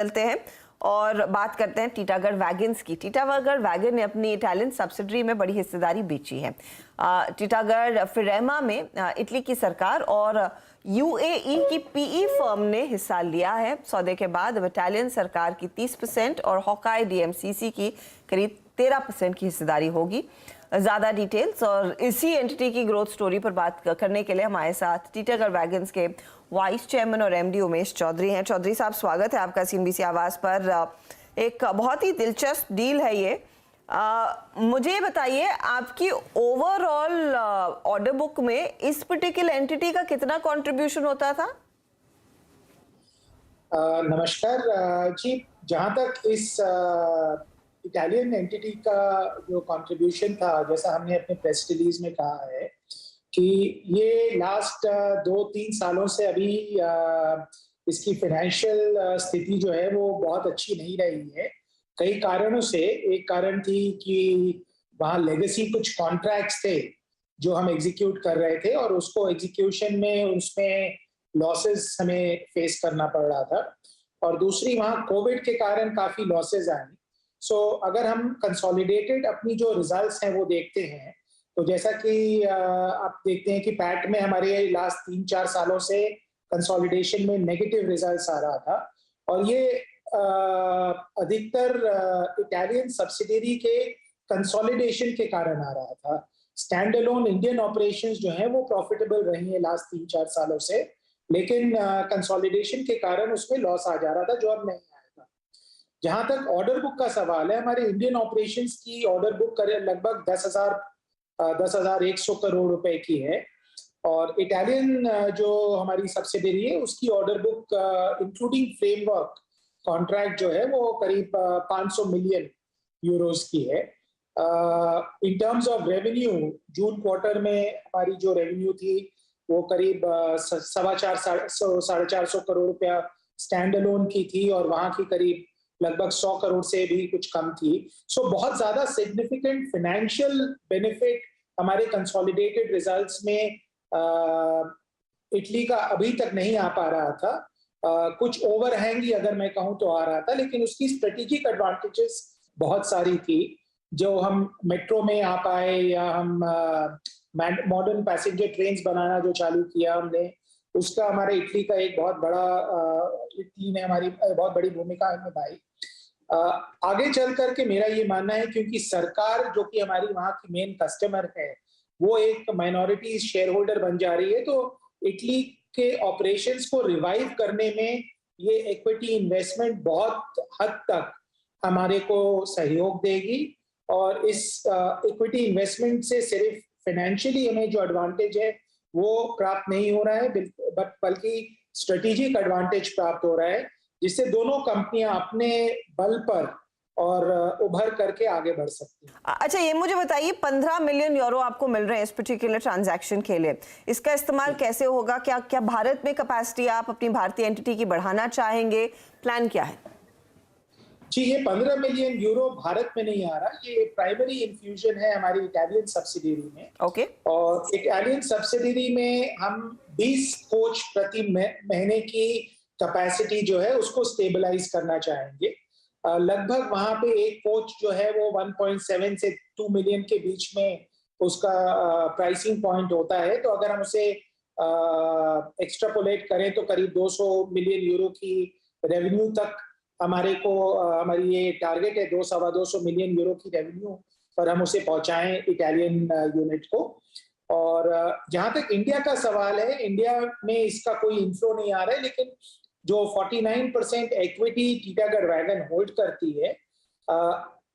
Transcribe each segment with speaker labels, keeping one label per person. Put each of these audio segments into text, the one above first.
Speaker 1: चलते हैं और बात करते हैं टीटागढ़ वैगन्स की। टीटागढ़ वैगन ने अपनी इटालियन सब्सिडरी में बड़ी हिस्सेदारी बेची है। टीटागढ़ फिरेमा में इटली की सरकार और यूएई की पीई फर्म ने हिस्सा लिया है। सौदे के बाद अब इटालियन सरकार की 30% और हॉकाई डीएमसीसी की करीब 13% की हिस्सेदारी होगी। ज़्यादा डिटेल्स और इसी एंटिटी की ग्रोथ स्टोरी पर बात करने के लिए हमारे साथ टीटागढ़ वैगन्स के वाइस चेयरमैन और एमडी उमेश चौधरी हैं। चौधरी साहब, स्वागत है आपका सीएनबीसी आवाज़ पर। एक बहुत ही दिलचस्प डील है ये। मुझे बताइए, आपकी ओवरऑल ऑर्डर बुक में इस पर्टिकुलर एंटिटी का कितना कंट्रीब्यूशन होता था?
Speaker 2: नमस्कार जी। जहाँ तक इस इटालियन एंटिटी का जो कंट्रीब्यूशन था, जैसा हमने अपने प्रेस रिलीज में कहा है कि ये लास्ट 2-3 सालों से अभी इसकी फाइनेंशियल स्थिति जो है वो बहुत अच्छी नहीं रही है, कई कारणों से। एक कारण थी कि वहाँ लेगेसी कुछ कॉन्ट्रैक्ट्स थे जो हम एग्जीक्यूट कर रहे थे और उसको एग्जीक्यूशन में उसमें लॉसेस हमें फेस करना पड़ रहा था, और दूसरी वहाँ कोविड के कारण काफी लॉसेस आए। सो अगर हम कंसोलिडेटेड अपनी जो रिजल्ट्स हैं वो देखते हैं, तो जैसा कि आप देखते हैं कि पैट में हमारे लास्ट 3-4 सालों से कंसोलिडेशन में नेगेटिव रिजल्ट्स आ रहा था, और ये अधिकतर इटालियन सब्सिडियरी के कंसोलिडेशन के कारण आ रहा था। स्टैंड अलोन इंडियन ऑपरेशंस जो हैं वो प्रॉफिटेबल रही है लास्ट 3-4 सालों से, लेकिन कंसोलिडेशन के कारण उसमें लॉस आ जा रहा था जो अब नहीं आया था। जहां तक ऑर्डर बुक का सवाल है, हमारे इंडियन ऑपरेशंस की ऑर्डर बुक लगभग 10,100 करोड़ रुपए की है, और इटालियन जो हमारी सब्सिडियरी है उसकी order book including framework contract जो है वो करीब 500 मिलियन यूरोस की है। In terms of revenue, June quarter में हमारी जो रेवेन्यू थी वो करीब 450 करोड़ रुपया स्टैंड अलोन की थी, और वहां की करीब लगभग 100 करोड़ से भी कुछ कम थी। सो बहुत ज्यादा सिग्निफिकेंट फाइनेंशियल बेनिफिट हमारे कंसोलिडेटेड रिजल्ट्स में इटली का अभी तक नहीं आ पा रहा था। कुछ ओवरहैंग ही अगर मैं कहूँ तो आ रहा था, लेकिन उसकी स्ट्रेटेजिक एडवांटेजेस बहुत सारी थी जो हम मेट्रो में आ पाए, या हम मॉडर्न पैसेंजर ट्रेन्स बनाना जो चालू किया हमने, उसका हमारे इटली का एक बहुत बड़ा इटली ने हमारी बहुत बड़ी भूमिका निभाई। आगे चल करके मेरा ये मानना है, क्योंकि सरकार जो कि हमारी वहाँ की मेन कस्टमर है वो एक माइनॉरिटी शेयर होल्डर बन जा रही है, तो इटली के ऑपरेशंस को रिवाइव करने में ये इक्विटी इन्वेस्टमेंट बहुत हद तक हमारे को सहयोग देगी, और इस इक्विटी इन्वेस्टमेंट से सिर्फ फाइनेंशियली हमें जो एडवांटेज है वो प्राप्त नहीं हो रहा है, बल्कि स्ट्रेटेजिक एडवांटेज प्राप्त हो रहा है, जिससे दोनों कंपनियां अपने बल पर और उभर करके आगे बढ़ सकती हैं।
Speaker 1: अच्छा, ये मुझे बताइए, 15 मिलियन यूरो आपको मिल रहे हैं इस पर्टिकुलर ट्रांजैक्शन के लिए, इसका इस्तेमाल कैसे होगा? क्या भारत में कैपेसिटी आप अपनी भारतीय एंटिटी की बढ़ाना चाहेंगे? प्लान क्या है?
Speaker 2: जी, ये 15 मिलियन यूरो भारत में नहीं आ रहा, ये प्राइमरी इन्फ्यूजन है हमारी इटालियन सब्सिडियरी में।
Speaker 1: ओके।
Speaker 2: और इटालियन सब्सिडियरी में हम 20 कोच प्रति महीने की कैपेसिटी जो है उसको स्टेबलाइज करना चाहेंगे। लगभग वहां पे एक कोच जो है वो 1.7 से 2 मिलियन के बीच में उसका प्राइसिंग पॉइंट होता है, तो अगर हम उसे एक्स्ट्रापोलेट करें तो करीब 200 मिलियन यूरो की रेवेन्यू तक हमारे को हमारी ये टारगेट है, 200-250 मिलियन यूरो की रेवेन्यू पर हम उसे पहुंचाएं इटालियन यूनिट को। और जहां तक इंडिया का सवाल है, इंडिया में इसका कोई इन्फ्लो नहीं आ रहा है, लेकिन जो 49% इक्विटी टीटागढ़ वैगन होल्ड करती है,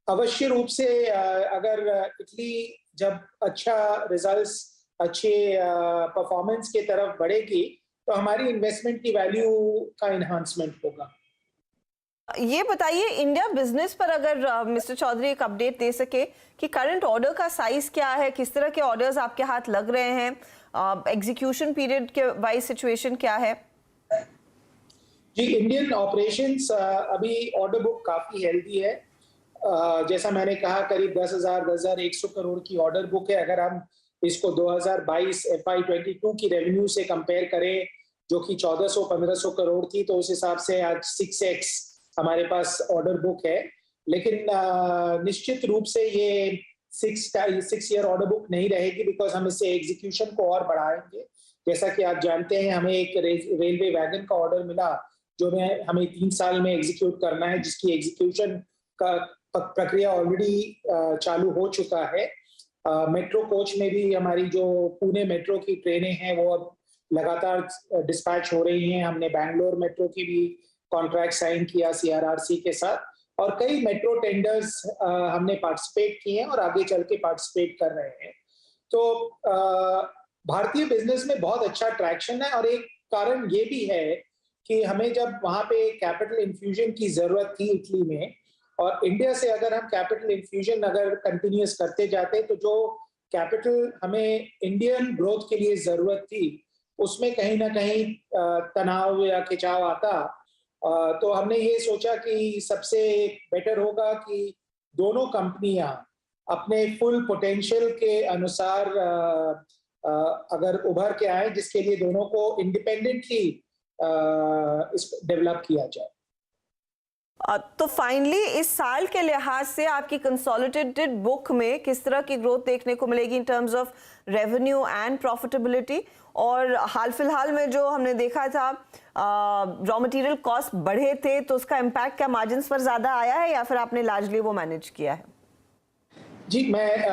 Speaker 2: अवश्य रूप से अगर इटली जब अच्छा रिजल्ट्स, अच्छे परफॉर्मेंस के तरफ बढ़ेगी तो हमारी इन्वेस्टमेंट की वैल्यू का इन्हांसमेंट होगा।
Speaker 1: ये बताइए, इंडिया बिजनेस पर अगर मिस्टर चौधरी एक अपडेट दे सके कि करंट ऑर्डर का साइज क्या है, किस तरह के ऑर्डर्स आपके हाथ लग रहे हैं, एग्जीक्यूशन पीरियड के वाइज सिचुएशन क्या है?
Speaker 2: जी, इंडियन ऑपरेशंस अभी ऑर्डर बुक काफी हेल्दी है। जैसा मैंने कहा, करीब 10,100 करोड़ की ऑर्डर बुक है। अगर हम इसको 2022 FY22 की रेवेन्यू से कंपेयर करें जो कि 1400-1500 करोड़ थी, तो उस हिसाब से आज 6x हमारे पास ऑर्डर बुक है, लेकिन निश्चित रूप से ये 6 ईयर ऑर्डर बुक नहीं रहेगी, बिकॉज हम इससे एग्जीक्यूशन को और बढ़ाएंगे। जैसा कि आप जानते हैं, हमें एक रेलवे वैगन का ऑर्डर मिला जो हमें 3 साल में एग्जीक्यूट करना है, जिसकी एग्जीक्यूशन का प्रक्रिया ऑलरेडी चालू हो चुका है। मेट्रो कोच में भी हमारी जो पुणे मेट्रो की ट्रेनें हैं वो अब लगातार डिस्पैच हो रही हैं। हमने बैंगलोर मेट्रो की भी कॉन्ट्रैक्ट साइन किया CRRC के साथ, और कई मेट्रो टेंडर्स हमने पार्टिसिपेट किए हैं और आगे चल के पार्टिसिपेट कर रहे हैं। तो भारतीय बिजनेस में बहुत अच्छा ट्रैक्शन है, और एक कारण ये भी है कि हमें जब वहां पे कैपिटल इन्फ्यूजन की जरूरत थी इटली में, और इंडिया से अगर हम कैपिटल इन्फ्यूजन अगर कंटिन्यूस करते जाते, तो जो कैपिटल हमें इंडियन ग्रोथ के लिए जरूरत थी उसमें कहीं ना कहीं तनाव या खिंचाव आता। तो हमने ये सोचा कि सबसे बेटर होगा कि दोनों कंपनियां अपने फुल पोटेंशियल के अनुसार अगर उभर के आए, जिसके लिए दोनों को इंडिपेंडेंटली डेवलप किया जाए।
Speaker 1: तो फाइनली इस साल के लिहाज से आपकी कंसोलिडेटेड बुक में किस तरह की ग्रोथ देखने को मिलेगी in terms of revenue and profitability? और हाल फिलहाल में जो हमने देखा था रॉ मटेरियल कॉस्ट बढ़े थे, तो उसका इम्पैक्ट क्या मार्जिन्स पर ज्यादा आया है या फिर आपने लार्जली वो मैनेज किया है?
Speaker 2: जी, मैं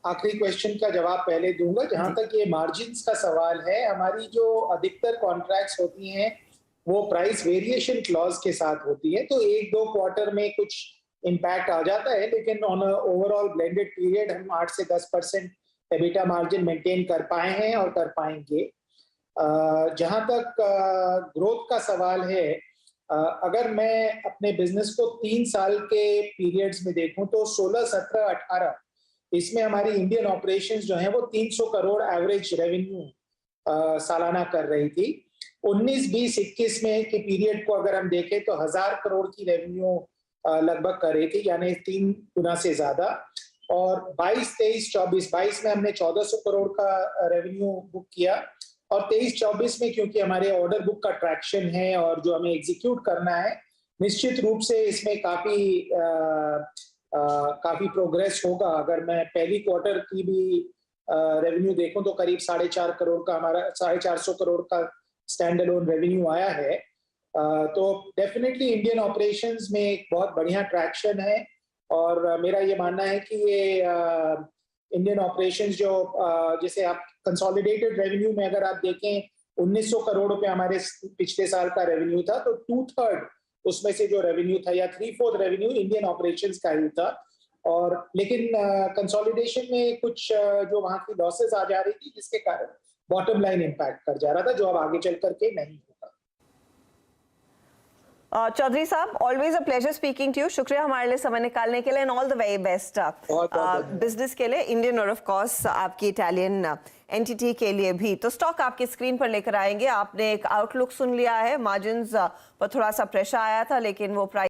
Speaker 2: आखिरी क्वेश्चन का जवाब पहले दूंगा। जहां तक ये मार्जिन्स का सवाल है, हमारी जो अधिकतर कॉन्ट्रैक्ट्स होती हैं वो प्राइस वेरिएशन क्लॉज के साथ होती है, तो 1-2 क्वार्टर में कुछ इम्पैक्ट आ जाता है, लेकिन ऑन ओवरऑल ब्लेंडेड पीरियड हम 8 से 10% एबिटा मार्जिन मेंटेन कर पाए हैं और कर पाएंगे। जहां तक ग्रोथ का सवाल है, अगर मैं अपने बिजनेस को 3 साल के पीरियड्स में देखूं तो 16, 17, 18 इसमें हमारी इंडियन ऑपरेशंस जो हैं वो 300 करोड़ एवरेज रेवेन्यू सालाना कर रही थी। 19, 20, 21 में के पीरियड को अगर हम देखें तो 1000 करोड़ की रेवेन्यू लगभग कर रही थी, यानी 3 गुना से ज्यादा। और 22, 23, 24, 22 में हमने 1400 करोड़ का रेवेन्यू बुक किया, और 23, 24 में क्योंकि हमारे ऑर्डर बुक का ट्रैक्शन है और जो हमें एग्जीक्यूट करना है, निश्चित रूप से इसमें काफी प्रोग्रेस होगा। अगर मैं पहली क्वार्टर की भी रेवेन्यू देखूं तो करीब 4.5 करोड़ का, हमारा 450 करोड़ का स्टैंड अलोन रेवेन्यू आया है। तो डेफिनेटली इंडियन ऑपरेशंस में एक बहुत बढ़िया ट्रैक्शन है, और मेरा ये मानना है कि ये इंडियन ऑपरेशंस जो जैसे आप कंसोलिडेटेड रेवेन्यू में अगर आप देखें 1900 करोड़ रुपए हमारे पिछले साल का रेवेन्यू था, तो 2/3 उसमें से जो रेवेन्यू था या 3/4 रेवेन्यू इंडियन ऑपरेशंस का ही था। और लेकिन कंसोलिडेशन में कुछ जो वहां की लॉसेस आ जा रही थी, जिसके कारण बॉटम लाइन इम्पैक्ट कर जा रहा था, जो अब आगे चल करके नहीं होगा।
Speaker 1: चौधरी साहब, always a pleasure speaking to you. शुक्रिया हमारे लिए समय निकालने के लिए, and all the very best business के लिए, इंडियन और ऑफ कोर्स आपकी इटालियन एंटिटी के लिए भी। तो स्टॉक आपकी स्क्रीन पर लेकर आएंगे। आपने एक आउटलुक सुन लिया है, मार्जिन्स पर थोड़ा सा प्रेशर आया था, लेकिन वो प्राइस